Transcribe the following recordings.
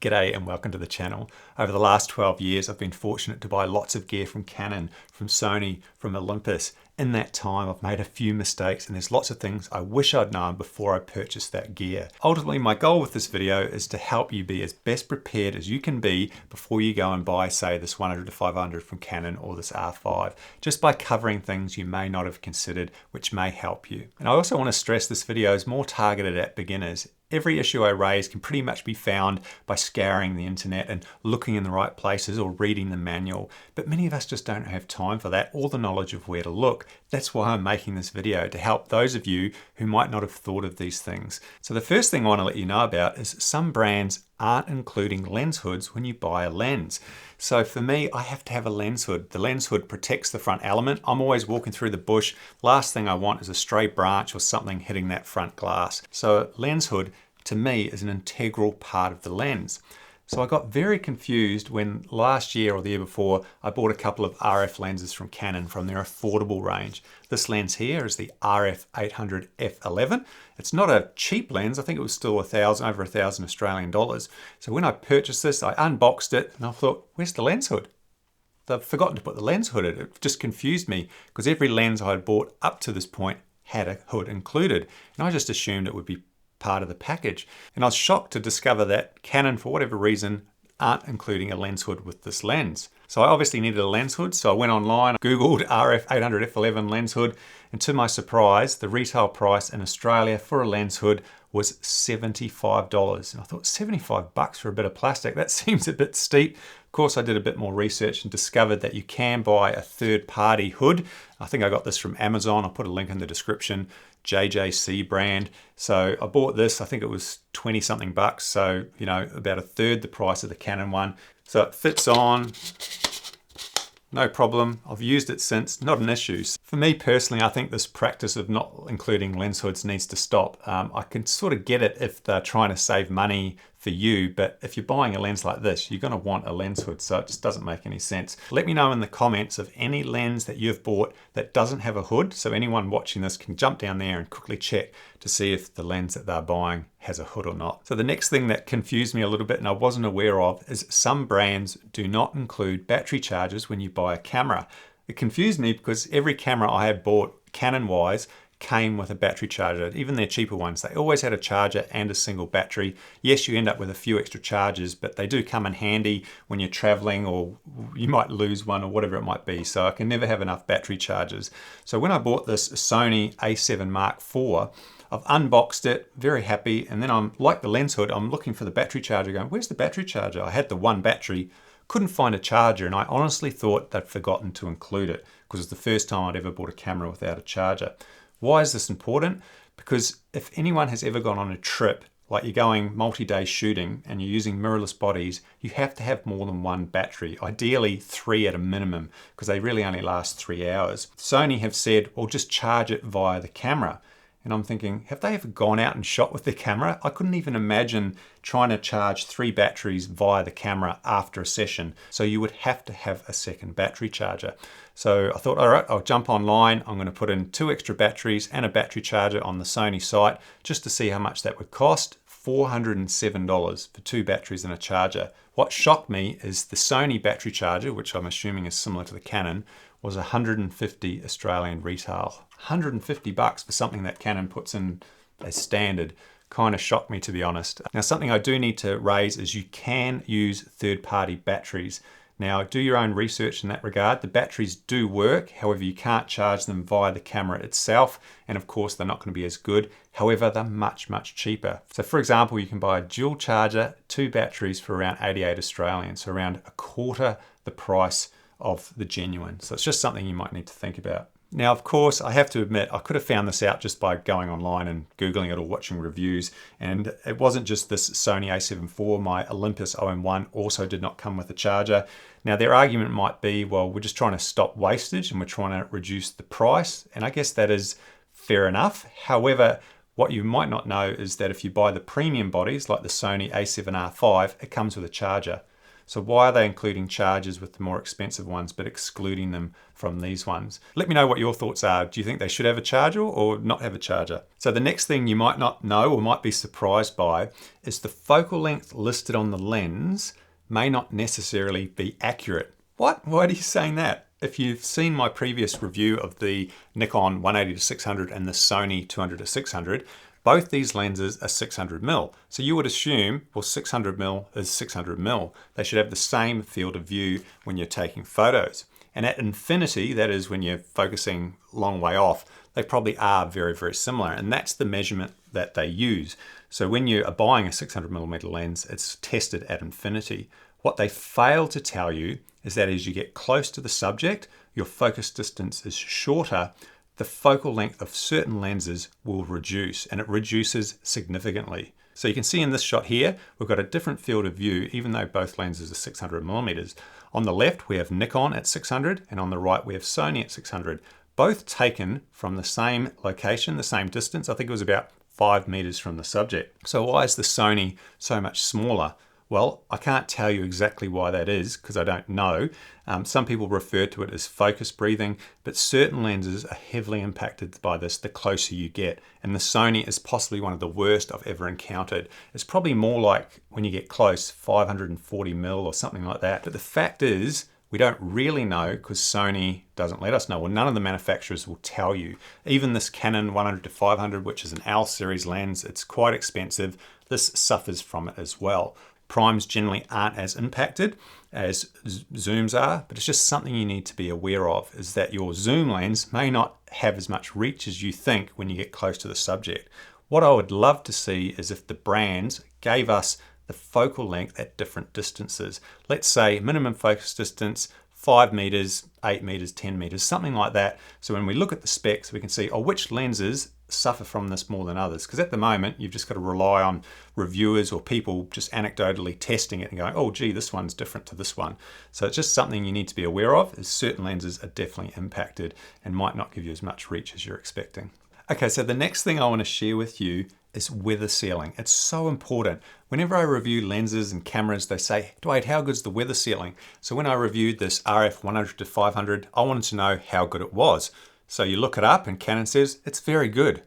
G'day and welcome to the channel. Over the last 12 years, I've been fortunate to buy lots of gear from Canon, from Sony, from Olympus. In that time, I've made a few mistakes and there's lots of things I wish I'd known before I purchased that gear. Ultimately, my goal with this video is to help you be as best prepared as you can be before you go and buy, say, this 100 to 500 from Canon or this R5, just by covering things you may not have considered, which may help you. And I also want to stress this video is more targeted at beginners. Every issue I raise can pretty much be found by scouring the internet and looking in the right places or reading the manual. But many of us just don't have time for that or the knowledge of where to look. That's why I'm making this video, to help those of you who might not have thought of these things. So the first thing I want to let you know about is some brands aren't including lens hoods when you buy a lens. So for me, I have to have a lens hood. The lens hood protects the front element. I'm always walking through the bush. Last thing I want is a stray branch or something hitting that front glass. So a lens hood to me is an integral part of the lens. So I got very confused when last year or the year before, I bought a couple of RF lenses from Canon from their affordable range. This lens here is the RF 800 f11. It's not a cheap lens. I think it was still over 1,000 Australian dollars. So when I purchased this, I unboxed it and I thought, where's the lens hood? They've forgotten to put the lens hood in it. It just confused me because every lens I had bought up to this point had a hood included. And I just assumed it would be part of the package. And I was shocked to discover that Canon, for whatever reason, aren't including a lens hood with this lens. So I obviously needed a lens hood, so I went online, Googled RF 800 f11 lens hood, and to my surprise, the retail price in Australia for a lens hood was $75. And I thought, $75 for a bit of plastic, that seems a bit steep. Of course, I did a bit more research and discovered that you can buy a third-party hood. I think I got this from Amazon. I'll put a link in the description. JJC brand. So I bought this, I think it was 20 something bucks. So, you know, about a third the price of the Canon one. So it fits on, no problem. I've used it since, not an issue. For me personally, I think this practice of not including lens hoods needs to stop. I can sort of get it if they're trying to save money for you, but if you're buying a lens like this, you're going to want a lens hood, so it just doesn't make any sense. Let me know in the comments of any lens that you've bought that doesn't have a hood, so anyone watching this can jump down there and quickly check to see if the lens that they're buying has a hood or not. So the next thing that confused me a little bit and I wasn't aware of is some brands do not include battery chargers when you buy a camera. It confused me because every camera I had bought Canon-wise came with a battery charger. Even their cheaper ones, they always had a charger and a single battery. Yes, you end up with a few extra chargers, but they do come in handy when you're traveling or you might lose one or whatever it might be. So I can never have enough battery chargers. So when I bought this Sony A7 Mark IV, I've unboxed it, very happy, and then I'm like the lens hood, I'm looking for the battery charger going, where's the battery charger? I had the one battery, couldn't find a charger, and I honestly thought they'd forgotten to include it because it's the first time I'd ever bought a camera without a charger. Why is this important? Because if anyone has ever gone on a trip, like you're going multi-day shooting and you're using mirrorless bodies, you have to have more than one battery, ideally 3 at a minimum, because they really only last 3 hours. Sony have said, well, just charge it via the camera. And I'm thinking, have they ever gone out and shot with their camera? I couldn't even imagine trying to charge 3 batteries via the camera after a session. So you would have to have a second battery charger. So I thought, all right, I'll jump online. I'm going to put in 2 extra batteries and a battery charger on the Sony site just to see how much that would cost. $407 for 2 batteries and a charger. What shocked me is the Sony battery charger, which I'm assuming is similar to the Canon, was 150 Australian retail. $150 for something that Canon puts in as standard. Kind of shocked me, to be honest. Now, something I do need to raise is you can use third-party batteries. Now, do your own research in that regard. The batteries do work, however, you can't charge them via the camera itself, and of course, they're not going to be as good. However, they're much, much cheaper. So for example, you can buy a dual charger, 2 batteries for around 88 Australian, so around a quarter the price of the genuine. So it's just something you might need to think about. Now, of course, I have to admit, I could have found this out just by going online and Googling it or watching reviews. And it wasn't just this Sony A7 IV, my Olympus OM1 also did not come with a charger. Now, their argument might be, well, we're just trying to stop wastage and we're trying to reduce the price. And I guess that is fair enough. However, what you might not know is that if you buy the premium bodies like the Sony A7R5, it comes with a charger. So why are they including charges with the more expensive ones but excluding them from these ones? Let me know what your thoughts are. Do you think they should have a charger or not have a charger? So the next thing you might not know or might be surprised by is the focal length listed on the lens may not necessarily be accurate. What? Why are you saying that? If you've seen my previous review of the Nikon 180-600 and the Sony 200-600, both these lenses are 600mm. So you would assume, well, 600mm is 600mm. They should have the same field of view when you're taking photos. And at infinity, that is when you're focusing long way off, they probably are very, very similar. And that's the measurement that they use. So when you are buying a 600mm lens, it's tested at infinity. What they fail to tell you is that as you get close to the subject, your focus distance is shorter, the focal length of certain lenses will reduce, and it reduces significantly. So you can see in this shot here, we've got a different field of view, even though both lenses are 600mm. On the left, we have Nikon at 600, and on the right, we have Sony at 600. Both taken from the same location, the same distance. I think it was about 5 meters from the subject. So why is the Sony so much smaller? Well, I can't tell you exactly why that is because I don't know. Some people refer to it as focus breathing, but certain lenses are heavily impacted by this the closer you get. And the Sony is possibly one of the worst I've ever encountered. It's probably more like when you get close, 540mm or something like that. But the fact is, we don't really know because Sony doesn't let us know, or none of the manufacturers will tell you. Even this Canon 100-500, which is an L series lens, it's quite expensive. This suffers from it as well. Primes generally aren't as impacted as zooms are, but it's just something you need to be aware of, is that your zoom lens may not have as much reach as you think when you get close to the subject. What I would love to see is if the brands gave us the focal length at different distances. Let's say minimum focus distance, 5 meters, 8 meters, 10 meters, something like that. So when we look at the specs, we can see, oh, which lenses suffer from this more than others. Because at the moment, you've just got to rely on reviewers or people just anecdotally testing it and going, oh, gee, this one's different to this one. So it's just something you need to be aware of, is certain lenses are definitely impacted and might not give you as much reach as you're expecting. Okay, so the next thing I want to share with you is weather sealing. It's so important. Whenever I review lenses and cameras, they say, Dwight, how good's the weather sealing? So when I reviewed this RF 100-500, I wanted to know how good it was. So you look it up and Canon says, it's very good.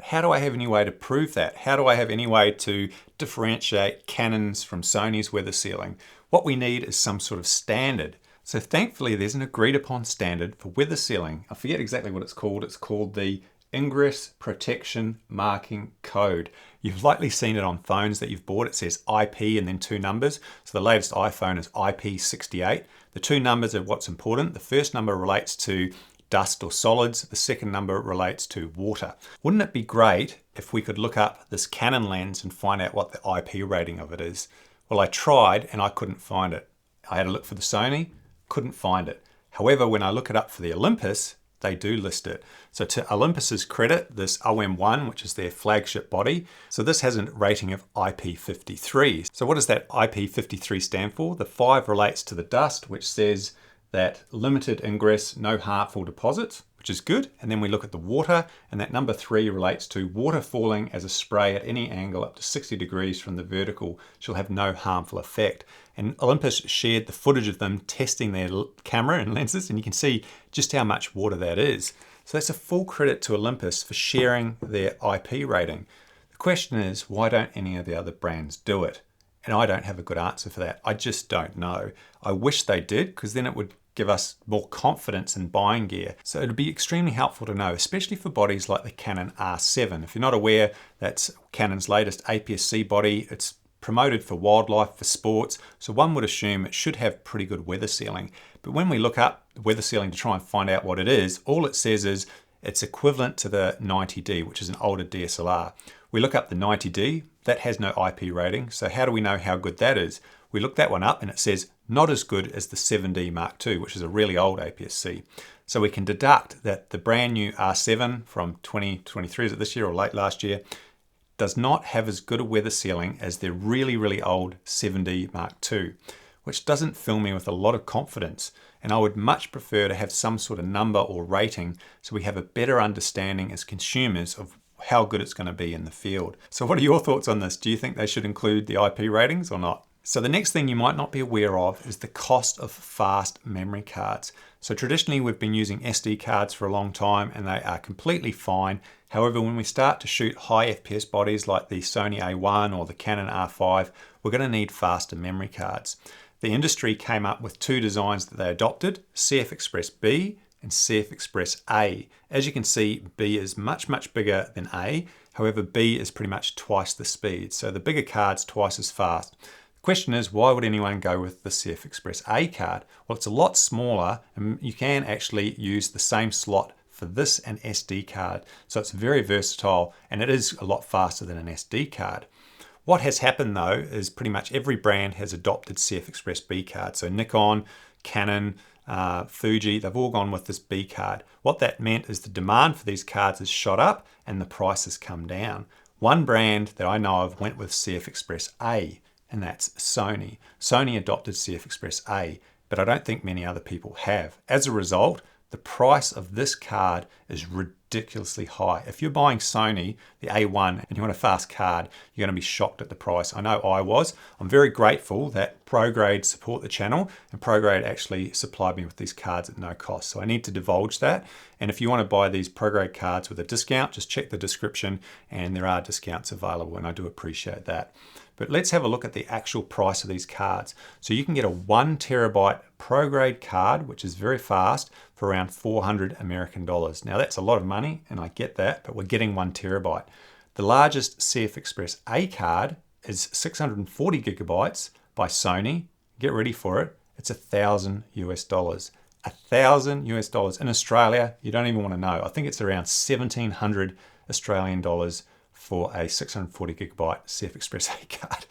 How do I have any way to prove that? How do I have any way to differentiate Canon's from Sony's weather sealing? What we need is some sort of standard. So thankfully, there's an agreed upon standard for weather sealing. I forget exactly what it's called. It's called the Ingress Protection Marking Code. You've likely seen it on phones that you've bought. It says IP and then 2 numbers. So the latest iPhone is IP68. The 2 numbers are what's important. The first number relates to dust or solids. The second number relates to water. Wouldn't it be great if we could look up this Canon lens and find out what the IP rating of it is? Well, I tried and I couldn't find it. I had a look for the Sony, couldn't find it. However, when I look it up for the Olympus, they do list it. So to Olympus's credit, this OM1, which is their flagship body, so this has a rating of IP53. So what does that IP53 stand for? The 5 relates to the dust, which says that limited ingress, no harmful deposits, which is good. And then we look at the water, and that number 3 relates to water falling as a spray at any angle up to 60 degrees from the vertical shall have no harmful effect. And Olympus shared the footage of them testing their camera and lenses, and you can see just how much water that is. So that's a full credit to Olympus for sharing their IP rating. The question is, why don't any of the other brands do it? And I don't have a good answer for that. I just don't know. I wish they did, because then it would give us more confidence in buying gear. So it'd be extremely helpful to know, especially for bodies like the Canon R7. If you're not aware, that's Canon's latest APS-C body. It's promoted for wildlife, for sports, so one would assume it should have pretty good weather sealing. But when we look up weather sealing to try and find out what it is, all it says is it's equivalent to the 90D, which is an older DSLR. We look up the 90D, that has no IP rating, so how do we know how good that is? We look that one up and it says not as good as the 7D Mark II, which is a really old APS-C. So we can deduct that the brand new R7 from 2023, is it this year or late last year, does not have as good a weather sealing as their really, really old 7D Mark II, which doesn't fill me with a lot of confidence. And I would much prefer to have some sort of number or rating so we have a better understanding as consumers of how good it's going to be in the field. So what are your thoughts on this? Do you think they should include the IP ratings or not? So the next thing you might not be aware of is the cost of fast memory cards. So traditionally we've been using SD cards for a long time and they are completely fine. However, when we start to shoot high FPS bodies like the Sony A1 or the Canon R5, we're going to need faster memory cards. The industry came up with two designs that they adopted, CF Express B and CF Express A. As you can see, B is much bigger than A. However, B is pretty much twice the speed. So the bigger card's twice as fast. The question is, why would anyone go with the CF Express A card? Well, it's a lot smaller and you can actually use the same slot for this and SD card. So it's very versatile and it is a lot faster than an SD card. What has happened though is pretty much every brand has adopted CF Express B card. So Nikon, Canon, Fuji, they've all gone with this B card. What that meant is the demand for these cards has shot up and the price has come down. One brand that I know of went with CF Express A, and that's Sony. Sony adopted CF Express A, but I don't think many other people have. As a result, the price of this card is ridiculously high. If you're buying Sony, the A1, and you want a fast card, you're going to be shocked at the price. I know I was. I'm very grateful that ProGrade support the channel, and ProGrade actually supplied me with these cards at no cost. So I need to divulge that. And if you want to buy these ProGrade cards with a discount, just check the description, and there are discounts available, and I do appreciate that. But let's have a look at the actual price of these cards. So you can get a 1 terabyte ProGrade card, which is very fast, for around 400 American dollars. Now that's a lot of money, and I get that, but we're getting 1 terabyte. The largest CF Express A card is 640 gigabytes by Sony. Get ready for it. It's $1,000 US. $1,000 US. In Australia, you don't even want to know. I think it's around 1,700 Australian dollars for a 640 gigabyte CF Express A card.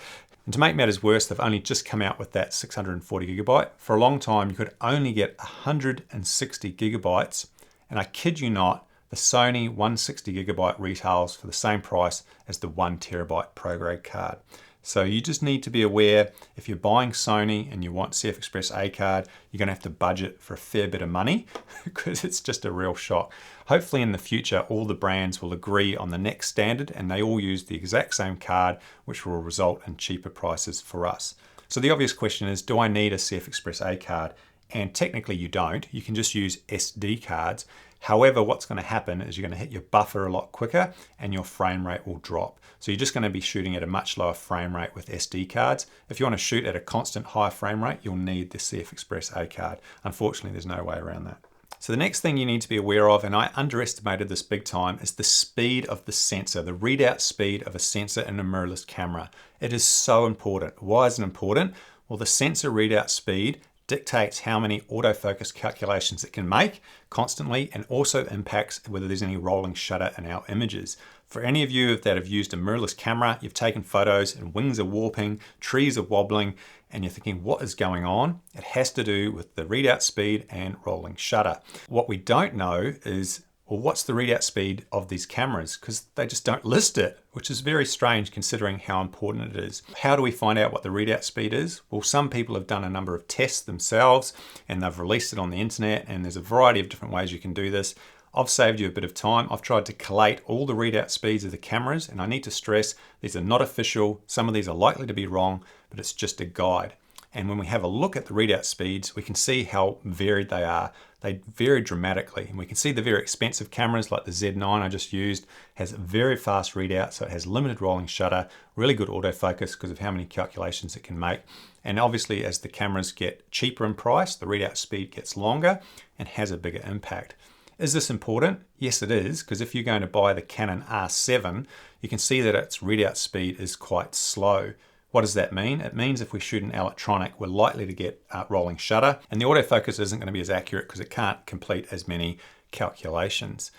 And to make matters worse, they've only just come out with that 640 gigabyte. For a long time, you could only get 160 gigabytes. And I kid you not, the Sony 160 gigabyte retails for the same price as the 1 terabyte ProGrade card. So you just need to be aware, if you're buying Sony and you want CF Express A card, you're going to have to budget for a fair bit of money because it's just a real shock. Hopefully in the future, all the brands will agree on the next standard and they all use the exact same card, which will result in cheaper prices for us. So the obvious question is, do I need a CF Express A card? And technically you don't. You can just use SD cards. However, what's going to happen is you're going to hit your buffer a lot quicker and your frame rate will drop. So you're just going to be shooting at a much lower frame rate with SD cards. If you want to shoot at a constant high frame rate, you'll need the CF Express A card. Unfortunately, there's no way around that. So the next thing you need to be aware of, and I underestimated this big time, is the speed of the sensor, the readout speed of a sensor in a mirrorless camera. It is so important. Why is it important? Well, the sensor readout speed dictates how many autofocus calculations it can make constantly and also impacts whether there's any rolling shutter in our images. For any of you that have used a mirrorless camera, you've taken photos and wings are warping, trees are wobbling, and you're thinking, what is going on? It has to do with the readout speed and rolling shutter. What we don't know is, well, what's the readout speed of these cameras? Because they just don't list it, which is very strange considering how important it is. How do we find out what the readout speed is? Well, some people have done a number of tests themselves and they've released it on the internet, and there's a variety of different ways you can do this. I've saved you a bit of time. I've tried to collate all the readout speeds of the cameras, and I need to stress these are not official. Some of these are likely to be wrong, but it's just a guide. And when we have a look at the readout speeds, we can see how varied they are. They vary dramatically. And we can see the very expensive cameras like the Z9 I just used has a very fast readout, so it has limited rolling shutter, really good autofocus because of how many calculations it can make. And obviously as the cameras get cheaper in price, the readout speed gets longer and has a bigger impact. Is this important? Yes, it is, because if you're going to buy the Canon R7, you can see that its readout speed is quite slow. What does that mean? It means if we shoot an electronic, we're likely to get rolling shutter, and the autofocus isn't going to be as accurate because it can't complete as many calculations.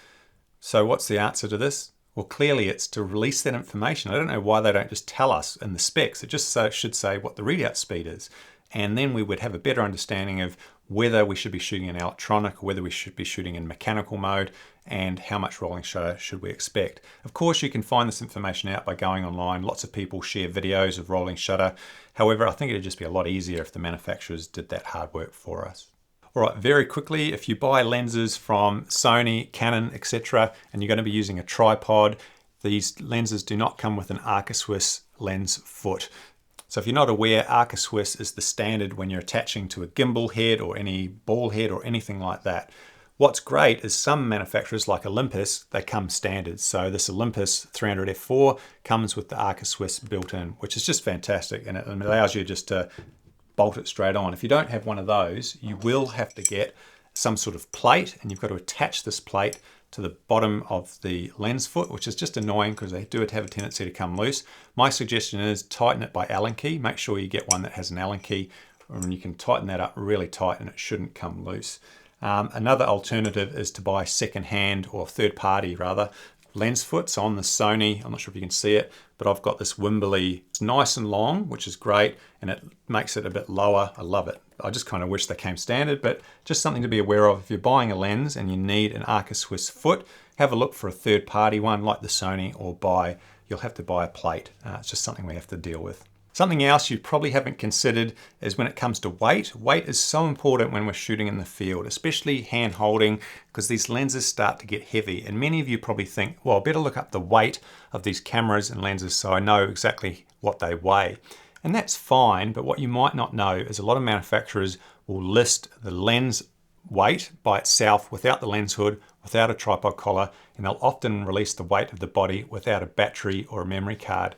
So what's the answer to this? Well, clearly it's to release that information. I don't know why they don't just tell us in the specs. It just should say what the readout speed is. And then we would have a better understanding of whether we should be shooting in electronic or whether we should be shooting in mechanical mode, and how much rolling shutter should we expect. Of course, you can find this information out by going online. Lots of people share videos of rolling shutter. However, I think it'd just be a lot easier if the manufacturers did that hard work for us. All right, very quickly, if you buy lenses from Sony, Canon, etc., and you're going to be using a tripod, these lenses do not come with an Arca Swiss lens foot. So if you're not aware, Arca Swiss is the standard when you're attaching to a gimbal head or any ball head or anything like that. What's great is some manufacturers like Olympus, they come standard. So this Olympus 300F4 comes with the Arca Swiss built in, which is just fantastic, and it allows you just to bolt it straight on. If you don't have one of those, you will have to get some sort of plate, and you've got to attach this plate to the bottom of the lens foot, which is just annoying because they do have a tendency to come loose. My suggestion is tighten it by Allen key. Make sure you get one that has an Allen key, and you can tighten that up really tight and it shouldn't come loose. Another alternative is to buy second-hand, or third-party rather, lens foot. So on the Sony, I'm not sure if you can see it, but I've got this Wimberley. It's nice and long, which is great, and it makes it a bit lower. I love it. I just kind of wish they came standard, but just something to be aware of. If you're buying a lens and you need an Arca Swiss foot, have a look for a third-party one like the Sony, or you'll have to buy a plate. It's just something we have to deal with. Something else you probably haven't considered is when it comes to weight. Weight is so important when we're shooting in the field, especially hand holding, because these lenses start to get heavy. And many of you probably think, well, I better look up the weight of these cameras and lenses so I know exactly what they weigh. And that's fine, but what you might not know is a lot of manufacturers will list the lens weight by itself without the lens hood, without a tripod collar, and they'll often release the weight of the body without a battery or a memory card.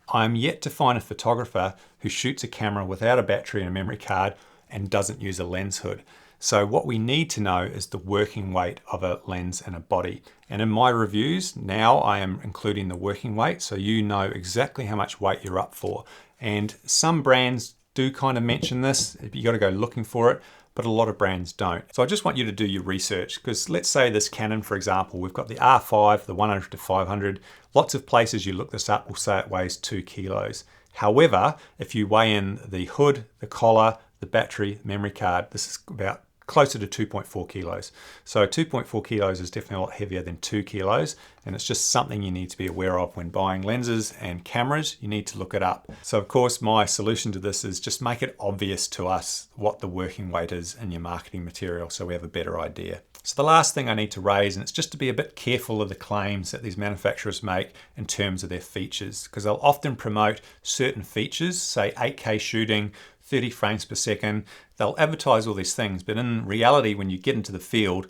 I'm yet to find a photographer who shoots a camera without a battery and a memory card and doesn't use a lens hood. So what we need to know is the working weight of a lens and a body. And in my reviews now, I am including the working weight, so you know exactly how much weight you're up for. And some brands do kind of mention this. You got to go looking for it, but a lot of brands don't. So I just want you to do your research, because let's say this Canon, for example, we've got the R5, the 100 to 500. Lots of places you look this up will say it weighs 2 kilos. However, if you weigh in the hood, the collar, the battery, memory card, this is about closer to 2.4 kilos. So 2.4 kilos is definitely a lot heavier than 2 kilos, and it's just something you need to be aware of when buying lenses and cameras. You need to look it up. So of course, my solution to this is just make it obvious to us what the working weight is in your marketing material so we have a better idea. So the last thing I need to raise, and it's just to be a bit careful of the claims that these manufacturers make in terms of their features, because they'll often promote certain features, say 8K shooting, 30 frames per second. They'll advertise all these things, but in reality, when you get into the field,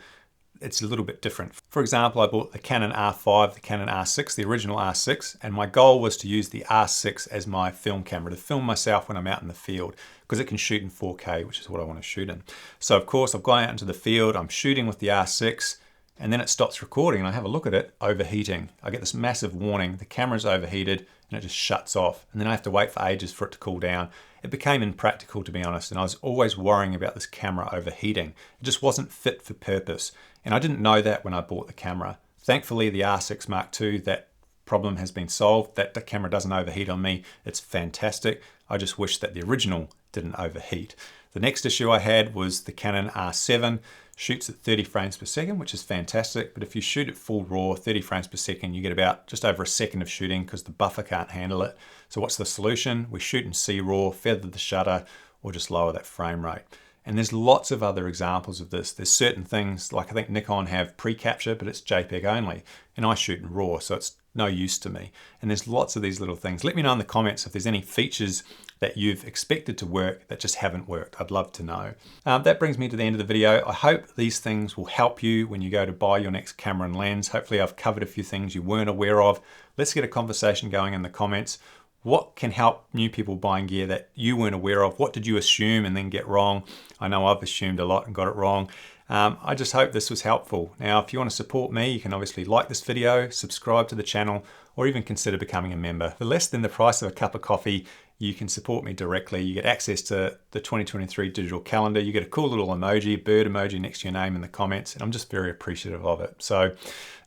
it's a little bit different. For example, I bought the Canon R5, the Canon R6, the original R6, and my goal was to use the R6 as my film camera, to film myself when I'm out in the field, because it can shoot in 4K, which is what I want to shoot in. So of course, I've gone out into the field, I'm shooting with the R6, and then it stops recording, and I have a look at it, overheating. I get this massive warning, the camera's overheated, and it just shuts off. And then I have to wait for ages for it to cool down. It became impractical, to be honest, and I was always worrying about this camera overheating. It just wasn't fit for purpose. And I didn't know that when I bought the camera. Thankfully, the R6 Mark II, that problem has been solved. That the camera doesn't overheat on me. It's fantastic. I just wish that the original didn't overheat. The next issue I had was the Canon R7. Shoots at 30 frames per second, which is fantastic. But if you shoot at full RAW, 30 frames per second, you get about just over a second of shooting because the buffer can't handle it. So what's the solution? We shoot in C-RAW, feather the shutter, or just lower that frame rate. And there's lots of other examples of this. There's certain things, like I think Nikon have pre-capture, but it's JPEG only. And I shoot in RAW, so it's no use to me. And there's lots of these little things. Let me know in the comments if there's any features that you've expected to work that just haven't worked. I'd love to know. That brings me to the end of the video. I hope these things will help you when you go to buy your next camera and lens. Hopefully I've covered a few things you weren't aware of. Let's get a conversation going in the comments. What can help new people buying gear that you weren't aware of? What did you assume and then get wrong? I know I've assumed a lot and got it wrong. I just hope this was helpful. Now, if you want to support me, you can obviously like this video, subscribe to the channel, or even consider becoming a member. For less than the price of a cup of coffee, you can support me directly. You get access to the 2023 digital calendar. You get a cool little emoji, bird emoji next to your name in the comments, and I'm just very appreciative of it. So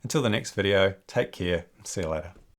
until the next video, take care and see you later.